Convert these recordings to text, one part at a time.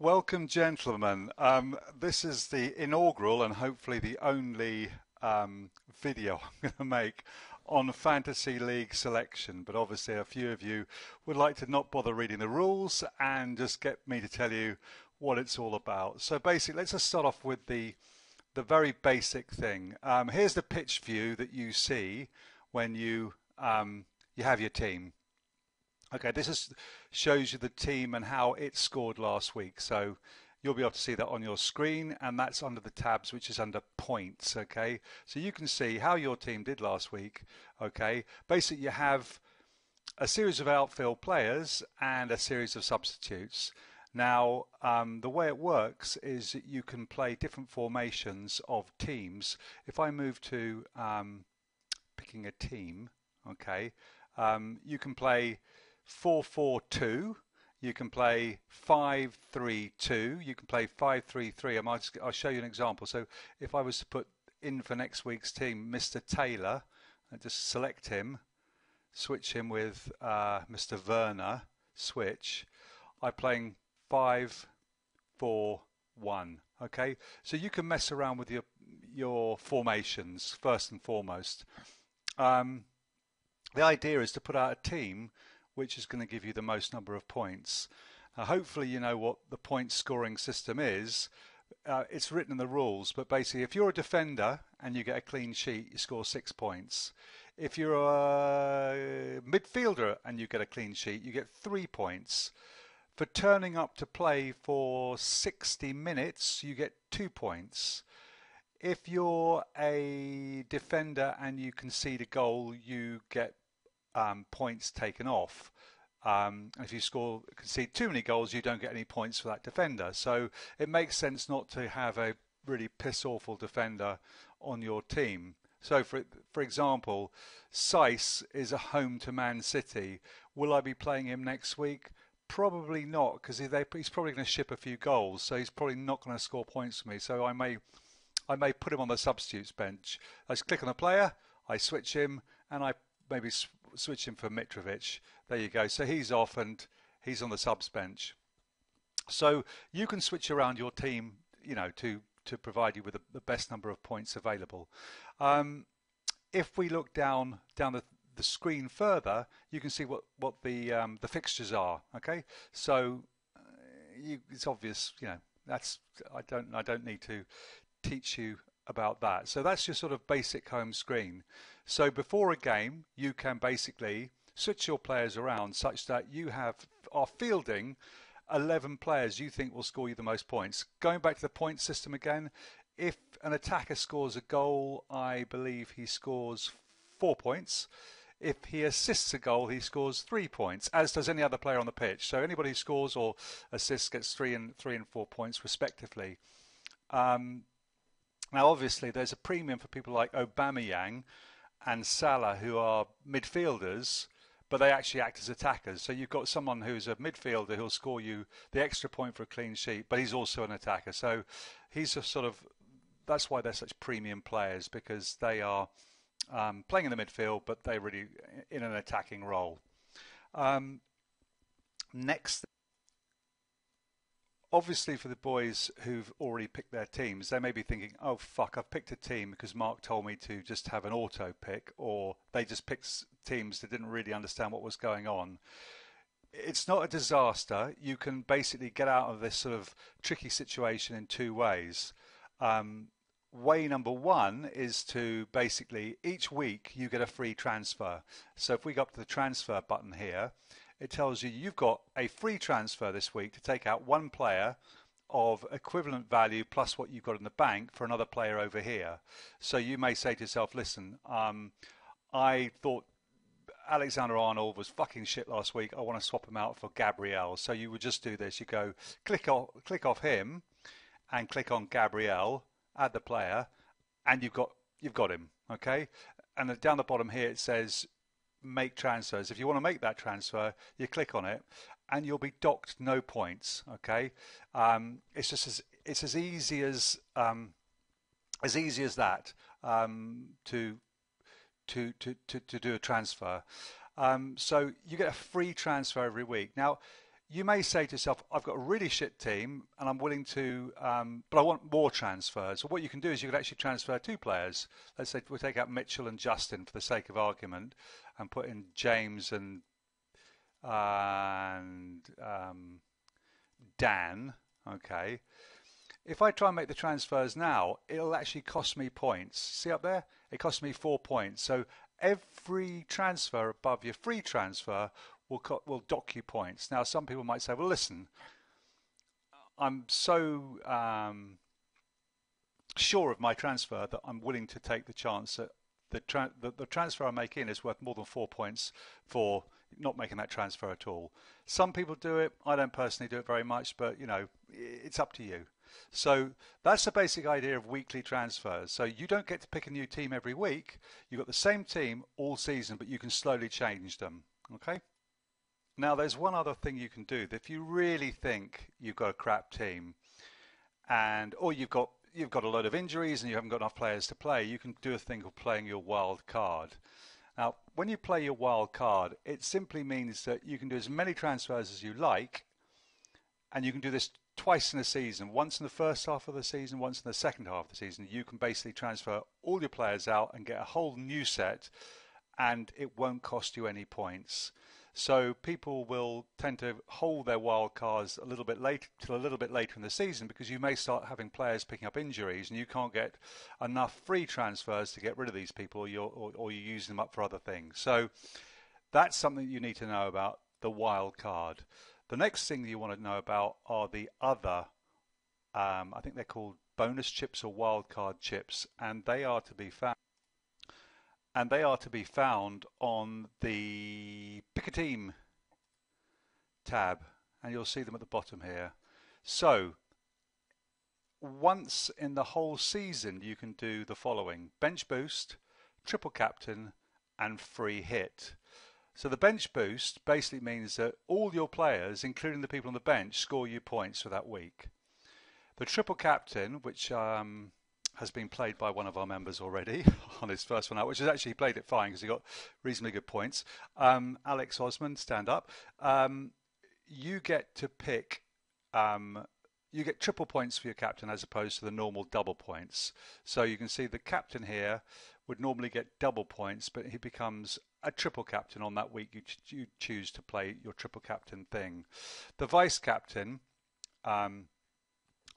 Welcome, gentlemen. This is the inaugural and hopefully the only video I'm going to make on Fantasy League selection. But obviously, a few of you would like to not bother reading the rules and just get me to tell you what it's all about. So basically, let's just start off with the very basic thing. Here's the pitch view that you see when you have your team. Okay, shows you the team and how it scored last week. So you'll be able to see that on your screen, and that's under the tabs, which is under points. Okay, so you can see how your team did last week. Okay, basically you have a series of outfield players and a series of substitutes. Now, the way it works is that you can play different formations of teams. If I move to picking a team, okay, you can play 4-4-2. You can play 5-3-2. You can play 5-3-3. I'll show you an example. So if I was to put in for next week's team Mr. Taylor, and just select him, switch him with Mr. Werner, switch, I'm playing 5-4-1. Okay, so you can mess around with your formations first and foremost. The idea is to put out a team which is going to give you the most number of points. Hopefully you know what the point scoring system is. It's written in the rules, but basically if you're a defender and you get a clean sheet, you score 6 points. If you're a midfielder and you get a clean sheet, you get 3 points. For turning up to play for 60 minutes, you get 2 points. If you're a defender and you concede a goal, you get points taken off. If you concede too many goals, you don't get any points for that defender. So it makes sense not to have a really piss-awful defender on your team. So for example, Saiss is a home to Man City. Will I be playing him next week? Probably not, because he's probably going to ship a few goals, so he's probably not going to score points for me. So I may put him on the substitutes bench. I just click on a player, I switch him, and I maybe switch him for Mitrovic. There you go. So he's off and he's on the subs bench. So you can switch around your team, to provide you with the best number of points available. If we look down the screen further, you can see what the fixtures are. Okay, so it's obvious. I don't need to teach you about that. So that's your sort of basic home screen. So before a game, you can basically switch your players around such that you are fielding 11 players you think will score you the most points. Going back to the point system again, if an attacker scores a goal, I believe he scores 4 points. If he assists a goal, he scores 3 points, as does any other player on the pitch. So anybody who scores or assists gets 3 and 4 points respectively. Now, obviously, there's a premium for people like Aubameyang and Salah, who are midfielders, but they actually act as attackers. So you've got someone who's a midfielder who'll score you the extra point for a clean sheet, but he's also an attacker. So he's that's why they're such premium players, because they are playing in the midfield, but they're really in an attacking role. Next. Obviously, for the boys who've already picked their teams, they may be thinking, oh, fuck, I've picked a team because Mark told me to just have an auto pick, or they just picked teams that didn't really understand what was going on. It's not a disaster. You can basically get out of this sort of tricky situation in 2 ways. Way number 1 is to basically, each week you get a free transfer. So if we go up to the transfer button here, it tells you you've got a free transfer this week to take out 1 player of equivalent value plus what you've got in the bank for another player over here. So you may say to yourself, listen, I thought Alexander Arnold was fucking shit last week. I want to swap him out for Gabriel. So you would just do this. You go click off him and click on Gabriel, add the player, and you've got him. Okay, and down the bottom here it says make transfers. If you want to make that transfer, you click on it and you'll be docked no points. Okay, it's as easy as that to do a transfer. So you get a free transfer every week. Now you may say to yourself, I've got a really shit team and I'm willing to, but I want more transfers. So what you can do is you could actually transfer 2 players. Let's say we'll take out Mitchell and Justin for the sake of argument and put in James and Dan. Okay. If I try and make the transfers now, it'll actually cost me points. See up there? It costs me 4 points. So every transfer above your free transfer will dock you points. Now, some people might say, well, listen, I'm so sure of my transfer that I'm willing to take the chance that the transfer I make in is worth more than 4 points for not making that transfer at all. Some people do it. I don't personally do it very much, but you know, it's up to you. So that's the basic idea of weekly transfers. So you don't get to pick a new team every week. You've got the same team all season, but you can slowly change them. Okay. Now there's one other thing you can do. If you really think you've got a crap team, or you've got a load of injuries and you haven't got enough players to play, you can do a thing called playing your wild card. Now, when you play your wild card, it simply means that you can do as many transfers as you like, and you can do this twice in a season. Once in the first half of the season, once in the second half of the season. You can basically transfer all your players out and get a whole new set, and it won't cost you any points. So people will tend to hold their wild cards a little bit later in the season, because you may start having players picking up injuries and you can't get enough free transfers to get rid of these people, or you're using them up for other things. So that's something you need to know about the wild card. The next thing you want to know about are the other, I think they're called bonus chips or wild card chips, and they are to be found. On the Pick a Team tab, and you'll see them at the bottom here. So once in the whole season you can do the following: bench boost, triple captain, and free hit. So the bench boost basically means that all your players, including the people on the bench, score you points for that week. The triple captain, which has been played by one of our members already on his first one out, which has actually played it fine because he got reasonably good points. Alex Osmond, stand up. You get to pick, you get triple points for your captain as opposed to the normal double points. So you can see the captain here would normally get double points, but he becomes a triple captain on that week you choose to play your triple captain thing. The vice captain,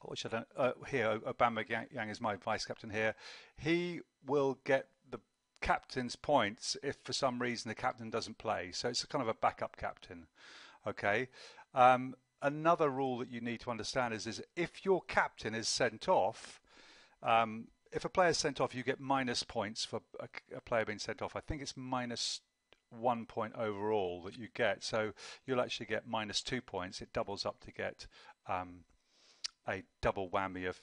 which I don't here, Aubameyang is my vice captain here. He will get the captain's points if for some reason the captain doesn't play. So it's a kind of a backup captain. Okay. Another rule that you need to understand is if your captain is sent off, if a player is sent off, you get minus points for a player being sent off. I think it's minus 1 point overall that you get. So you'll actually get minus 2 points. It doubles up to get a double whammy of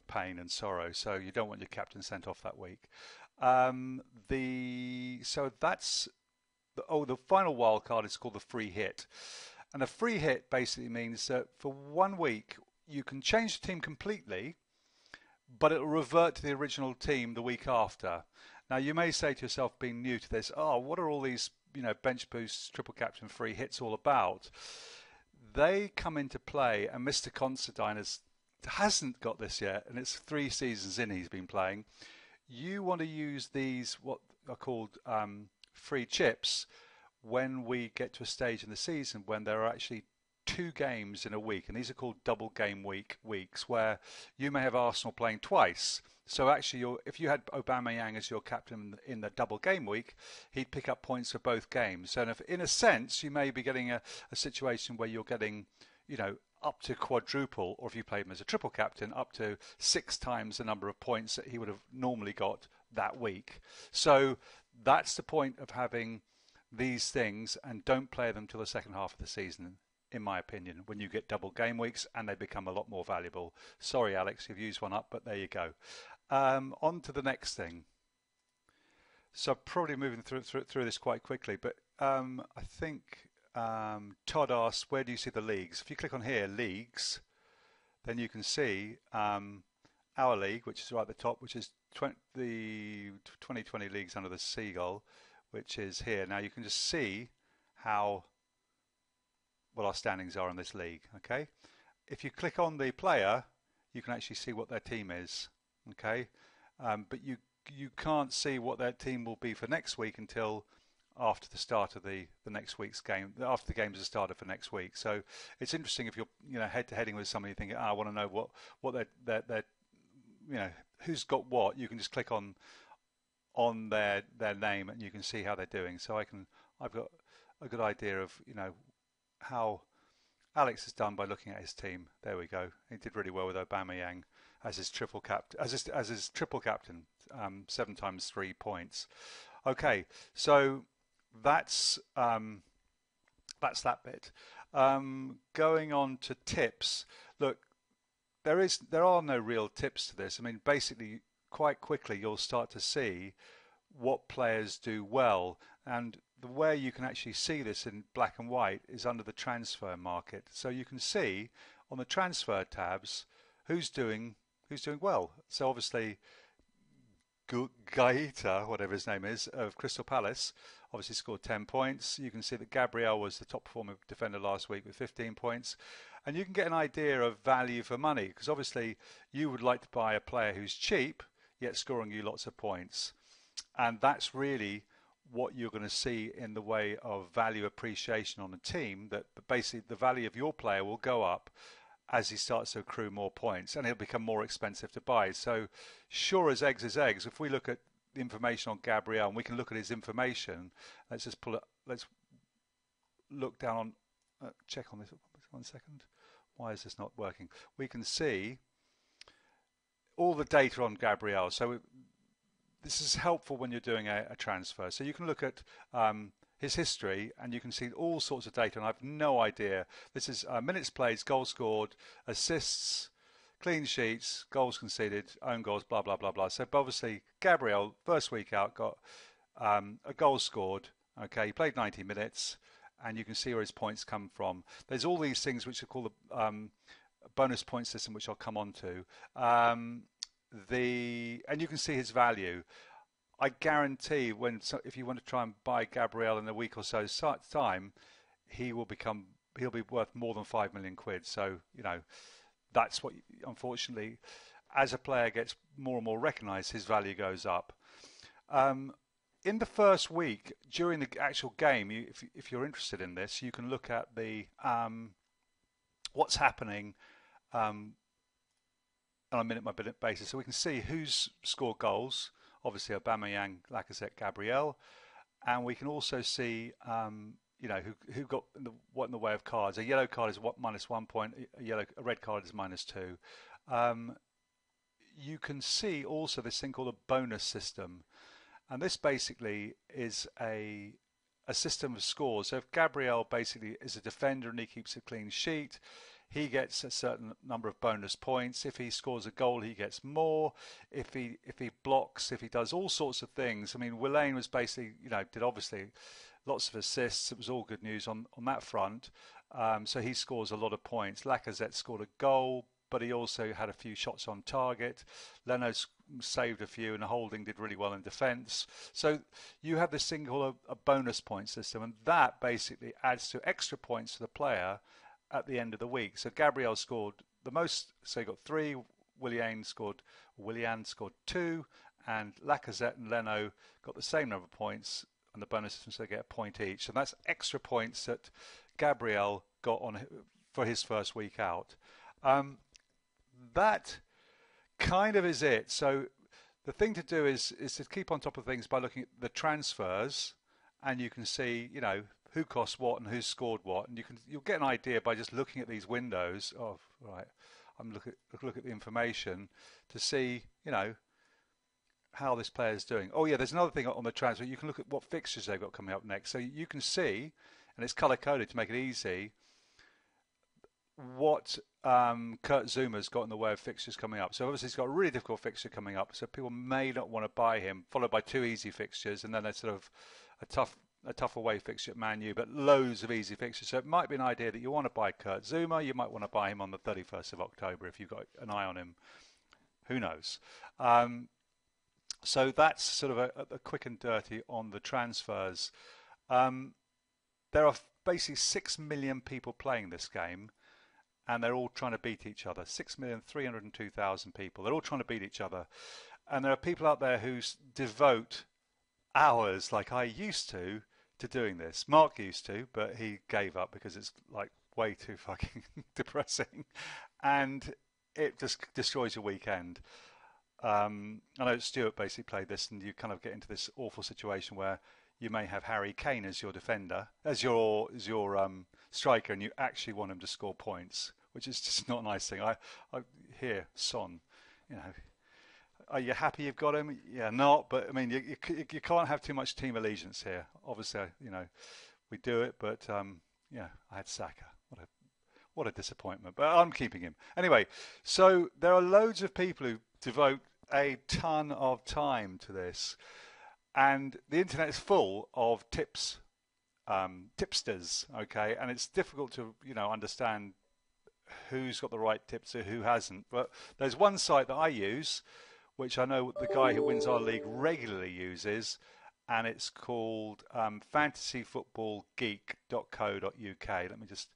pain and sorrow. So you don't want your captain sent off that week. So that's the final wild card is called the free hit. And a free hit basically means that for 1 week you can change the team completely, but it'll revert to the original team the week after. Now you may say to yourself, being new to this, oh, what are all these bench boosts, triple captain, free hits all about? They come into play, and Mr. Considine hasn't got this yet, and it's 3 seasons in he's been playing. You want to use these, what are called free chips, when we get to a stage in the season when there are actually 2 games in a week, and these are called double game weeks, where you may have Arsenal playing twice. So actually, if you had Aubameyang as your captain in the double game week, he'd pick up points for both games. So in a sense, you may be getting a situation where you're getting, up to quadruple, or if you played him as a triple captain, up to 6 times the number of points that he would have normally got that week. So that's the point of having these things, and don't play them till the second half of the season, in my opinion, when you get double game weeks and they become a lot more valuable. Sorry, Alex, you've used one up, but there you go. On to the next thing. So probably moving through this quite quickly, but I think Todd asked, where do you see the leagues? If you click on here, leagues, then you can see our league, which is right at the top, which is the 2020 leagues under the Seagull, which is here. Now you can just see how what our standings are in this league. Okay, if you click on the player, you can actually see what their team is. Okay, but you can't see what their team will be for next week until after the start of the next week's game, after the games are started for next week. So it's interesting if you're head to heading with somebody thinking, I want to know what their who's got what. You can just click on their name and you can see how they're doing. So I've got a good idea of how Alex has done by looking at his team. There we go. He did really well with Aubameyang as his triple captain, 7 times 3 points. Okay, so that's that bit. Going on to tips. Look, there are no real tips to this. I mean, basically, quite quickly you'll start to see what players do well, and the way you can actually see this in black and white is under the transfer market. So you can see on the transfer tabs who's doing well. So obviously Guaita, whatever his name is, of Crystal Palace, obviously scored 10 points. You can see that Gabriel was the top performing defender last week with 15 points. And you can get an idea of value for money, because obviously you would like to buy a player who's cheap, yet scoring you lots of points. And that's really what you're going to see in the way of value appreciation on a team, that basically the value of your player will go up as he starts to accrue more points, and he'll become more expensive to buy. So sure as eggs is eggs, if we look at the information on Gabriel and we can look at his information, let's just pull it, let's look down on, check on this 1 second. Why is this not working? We can see all the data on Gabriel. So this is helpful when you're doing a transfer. So you can look at his history and you can see all sorts of data, and I've no idea. This is minutes played, goals scored, assists, clean sheets, goals conceded, own goals, blah, blah, blah, blah. So obviously Gabriel, first week out, got a goal scored. Okay, he played 90 minutes and you can see where his points come from. There's all these things which are called the bonus point system, which I'll come on to. And you can see his value. I guarantee if you want to try and buy Gabriel in a week or so's time, he'll be worth more than 5 million quid. So that's what, unfortunately, as a player gets more and more recognised, his value goes up. In the first week during the actual game, if you're interested in this, you can look at the what's happening on a minute-by-minute basis, so we can see who's scored goals. Obviously, Aubameyang, Lacazette, Gabriel, and we can also see, who got what in the way of cards. A yellow card is -1 point. A red card is -2. You can see also this thing called a bonus system, and this basically is a system of scores. So if Gabriel basically is a defender and he keeps a clean sheet, he gets a certain number of bonus points. If he scores a goal, he gets more. If he blocks, if he does all sorts of things. I mean, Willian was basically, did obviously lots of assists. It was all good news on that front. So he scores a lot of points. Lacazette scored a goal, but he also had a few shots on target. Leno saved a few, and Holding did really well in defence. So you have this thing called a bonus point system, and that basically adds to extra points for the player at the end of the week. So Gabriel scored the most, so he got 3. Willian scored 2, and Lacazette and Leno got the same number of points, and the bonus system, so they get a point each. And that's extra points that Gabriel got for his first week out. That kind of is it. So the thing to do is to keep on top of things by looking at the transfers, and you can see, who cost what and who scored what, and you'll get an idea by just looking at these windows. Oh, right, I'm look at the information to see, how this player is doing. Oh yeah, there's another thing on the transfer. You can look at what fixtures they've got coming up next, so you can see, and it's color coded to make it easy, what Kurt Zuma's got in the way of fixtures coming up. So obviously he's got a really difficult fixture coming up, so people may not want to buy him, followed by 2 easy fixtures, and then there's sort of a tough away fixture at Man U, but loads of easy fixtures. So it might be an idea that you want to buy Kurt Zouma. You might want to buy him on the 31st of October if you've got an eye on him. Who knows? So that's sort of a quick and dirty on the transfers. There are basically 6 million people playing this game, and they're all trying to beat each other. 6,302,000 people. They're all trying to beat each other. And there are people out there who devote hours, like I used to doing this. Mark used to, but he gave up because it's like way too fucking depressing. And it just destroys your weekend. I know Stuart basically played this, and you kind of get into this awful situation where you may have Harry Kane as your defender, as your striker, and you actually want him to score points, which is just not a nice thing. I hear Son, you know, are you happy you've got him? Yeah, not. But I mean, you can't have too much team allegiance here. Obviously, you know, we do it, but yeah, I had Saka. What a disappointment. But I'm keeping him anyway. So there are loads of people who devote a ton of time to this, and the internet is full of tips, tipsters. Okay, and it's difficult to understand who's got the right tips or who hasn't. But there's one site that I use, which I know the guy who wins our league regularly uses, and it's called fantasyfootballgeek.co.uk. Let me just,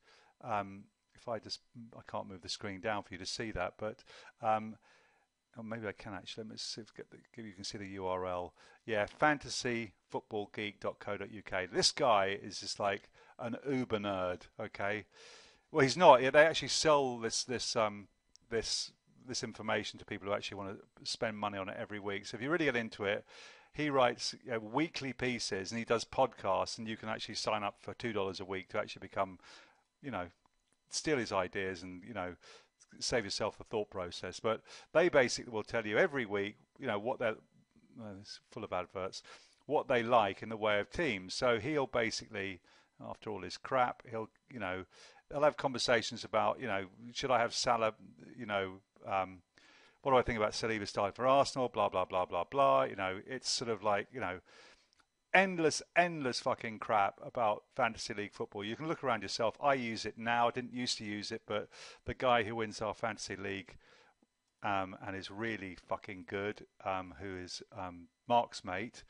if I can't move the screen down for you to see that, but or maybe I can actually. Let me see if you can see the URL. Yeah, fantasyfootballgeek.co.uk. This guy is just like an uber nerd. Okay, well he's not. They actually sell this information to people who actually want to spend money on it every week. So if you really get into it, he writes weekly pieces and he does podcasts, and you can actually sign up for $2 a week to actually become, steal his ideas and save yourself the thought process. But they basically will tell you every week, what they're it's full of adverts, what they like in the way of teams. So he'll basically, after all his crap, they'll have conversations about, should I have Salah, what do I think about Saliba starting for Arsenal, blah, blah, blah, blah, blah. It's sort of like, endless fucking crap about fantasy league football. You can look around yourself. I use it now. I didn't used to use it, but the guy who wins our fantasy league and is really fucking good, who is Mark's mate.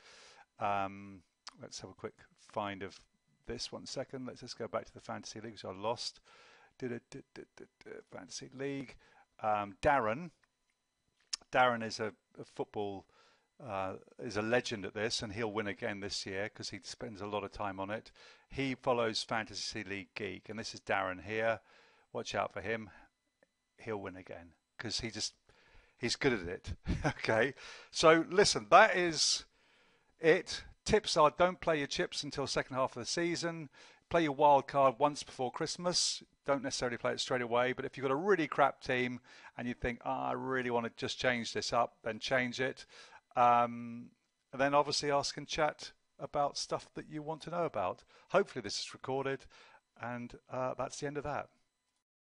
Let's have a quick find of this 1 second. Let's just go back to the fantasy league, which I lost. Fantasy league. Darren is a football is a legend at this, and he'll win again this year because he spends a lot of time on it. He follows Fantasy League Geek, and this is Darren here. Watch out for him. He'll win again because he's good at it. Okay, so listen, that is it. Tips are: don't play your chips until second half of the season. Play your wild card once before Christmas. Don't necessarily play it straight away, but if you've got a really crap team and you think, I really want to just change this up, then change it. And then obviously ask and chat about stuff that you want to know about. Hopefully this is recorded, and that's the end of that.